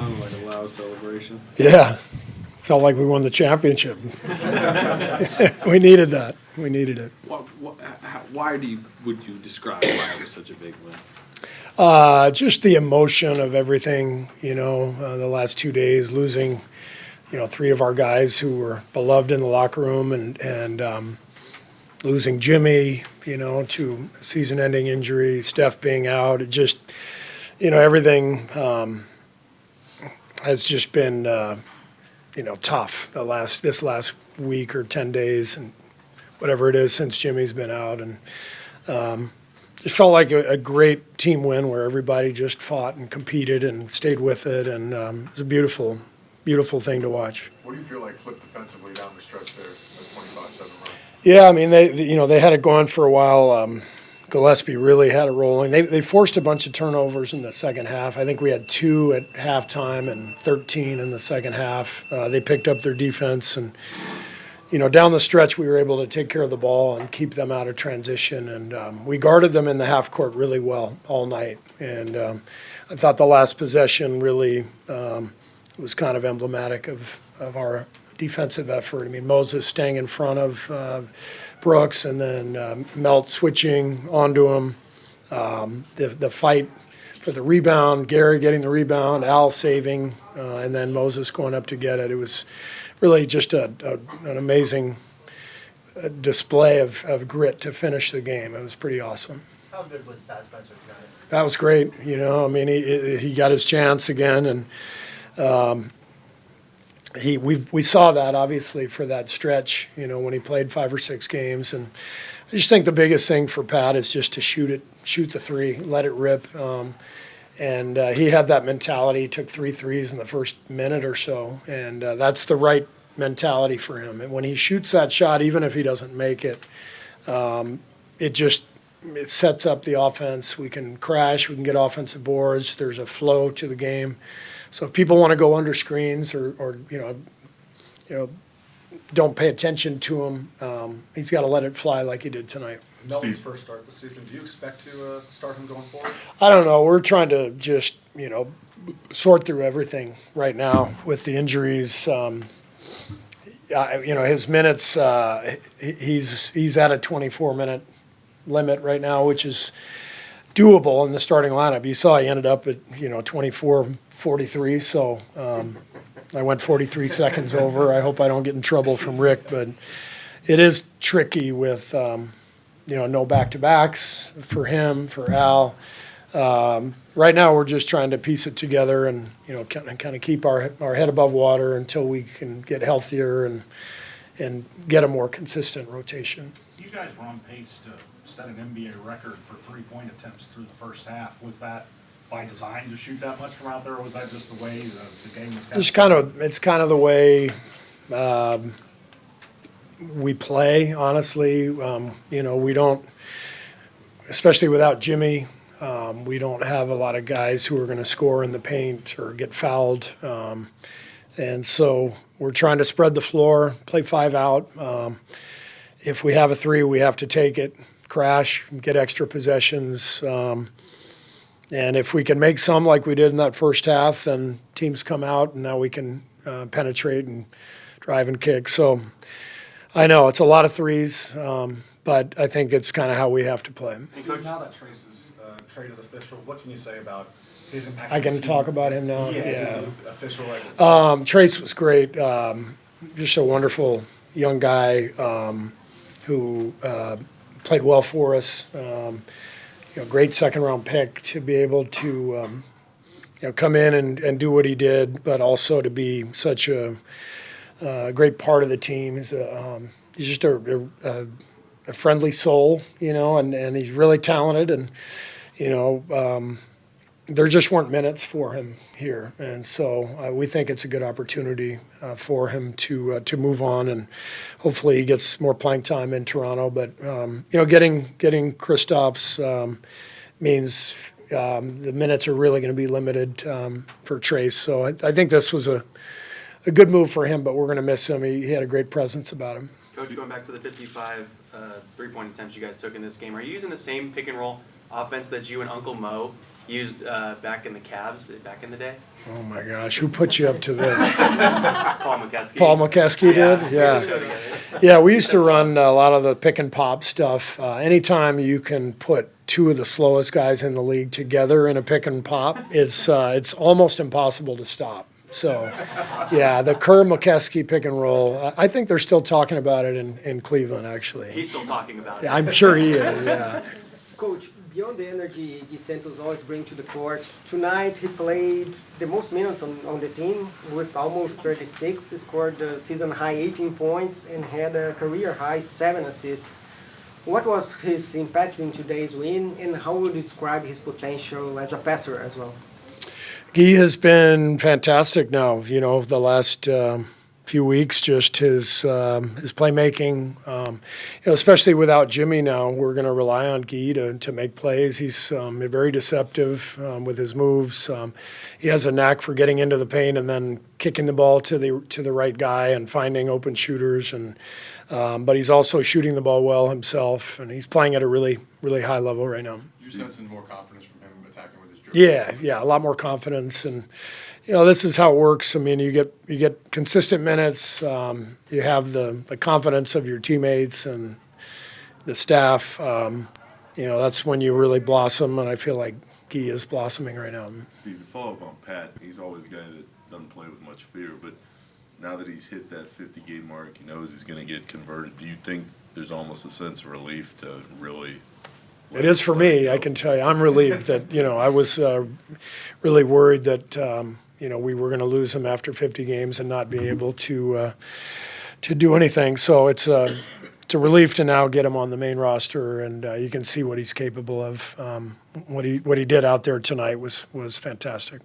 Sounded like a loud celebration. Yeah, felt like we won the championship. We needed that. We needed it. Why would you describe why it was such a big win? Just the emotion of everything, the last 2 days, losing, 3 of our guys who were beloved in the locker room and losing Jimmy, to season-ending injury, Steph being out. It just, everything has just been, tough this last week or 10 days and whatever it is since Jimmy's been out. And it felt like a great team win where everybody just fought and competed and stayed with it. And it was a beautiful, beautiful thing to watch. What do you feel like flipped defensively down the stretch there, the 25-7 run? Yeah, I mean, they had it going for a while. Gillespie really had it rolling. They forced a bunch of turnovers in the second half. I think we had 2 at halftime and 13 in the second half. They picked up their defense and, down the stretch we were able to take care of the ball and keep them out of transition. And we guarded them in the half court really well all night. And I thought the last possession really was kind of emblematic of our defensive effort. I mean, Moses staying in front of Brooks and then Melt switching onto him. The fight for the rebound, Gary getting the rebound, Al saving, and then Moses going up to get it. It was really just an amazing display of grit to finish the game. It was pretty awesome. How good was Pat Spencer tonight? That was great. I mean, he got his chance again, and we saw that obviously for that stretch. When he played 5 or 6 games, and I just think the biggest thing for Pat is just to shoot the three, let it rip. And he had that mentality. He took 3 threes in the first minute or so, and that's the right mentality for him. And when he shoots that shot, even if he doesn't make it, it sets up the offense. We can crash. We can get offensive boards. There's a flow to the game. So if people want to go under screens or don't pay attention to him, he's got to let it fly like he did tonight. Melton's first start this season. Do you expect to start him going forward? I don't know. We're trying to just, sort through everything right now with the injuries. His minutes, he's at a 24-minute limit right now, which is doable in the starting lineup. You saw he ended up at, 24-43, so I went 43 seconds over. I hope I don't get in trouble from Rick, but it is tricky with no back-to-backs for him, for Al. Right now we're just trying to piece it together and, kind of keep our head above water until we can get healthier and get a more consistent rotation. You guys were on pace to set an NBA record for 3-point attempts through the first half. Was that by design to shoot that much from out there, or was that just the way the game was It's kind of the way we play, honestly. We don't, especially without Jimmy, we don't have a lot of guys who are going to score in the paint or get fouled. And so we're trying to spread the floor, play 5 out. If we have a 3, we have to take it, crash, get extra possessions. And if we can make some like we did in that first half, then teams come out and now we can penetrate and drive and kick. So I know it's a lot of threes, but I think it's kind of how we have to play. Coach, now that Trace's trade is official, what can you say about his impact? I can talk about him now. Yeah. Official. Trace was great. Just a wonderful young guy who played well for us. Great second-round pick to be able to come in and do what he did, but also to be such a great part of the team. He's just a friendly soul, and he's really talented. And, there just weren't minutes for him here. And so we think it's a good opportunity for him to move on, and hopefully he gets more playing time in Toronto. But, getting Kristaps means the minutes are really going to be limited for Trace. So I think this was a good move for him, but we're going to miss him. He had a great presence about him. Coach, going back to the 55 3-point attempts you guys took in this game, are you using the same pick and roll offense that you and Uncle Mo used back in the Cavs back in the day? Oh my gosh, who put you up to this? Paul McKeskey. Paul McKeskey did? We Yeah. showed together. Yeah, we used to run a lot of the pick and pop stuff. Anytime you can put two of the slowest guys in the league together in a pick and pop, it's almost impossible to stop. So, yeah, the Kerr McKeskey pick and roll. I think they're still talking about it in Cleveland, actually. He's still talking about it. Yeah, I'm sure he is. Yeah. Coach, beyond the energy Di Santos always bring to the court, tonight he played the most minutes on the team with almost 36, he scored the season high 18 points and had a career high 7 assists. What was his impact in today's win, and how would you describe his potential as a passer as well? Guy has been fantastic now, the last few weeks, just his playmaking, especially without Jimmy now, we're going to rely on Guy to make plays. He's very deceptive with his moves. He has a knack for getting into the paint and then kicking the ball to the right guy and finding open shooters. But he's also shooting the ball well himself, and he's playing at a really, really high level right now. You're sensing more confidence from him attacking with his dribble. Yeah, a lot more confidence, and this is how it works. I mean, you get consistent minutes. You have the confidence of your teammates and the staff. That's when you really blossom, and I feel like Guy is blossoming right now. Steve, to follow up on Pat, he's always a guy that doesn't play with much fear, but now that he's hit that 50-game mark, he knows he's going to get converted. Do you think there's almost a sense of relief to really? It is for me, I can tell you. I'm relieved that, I was really worried that, we were going to lose him after 50 games and not be able to do anything. So it's a relief to now get him on the main roster, and you can see what he's capable of. What he did out there tonight was fantastic.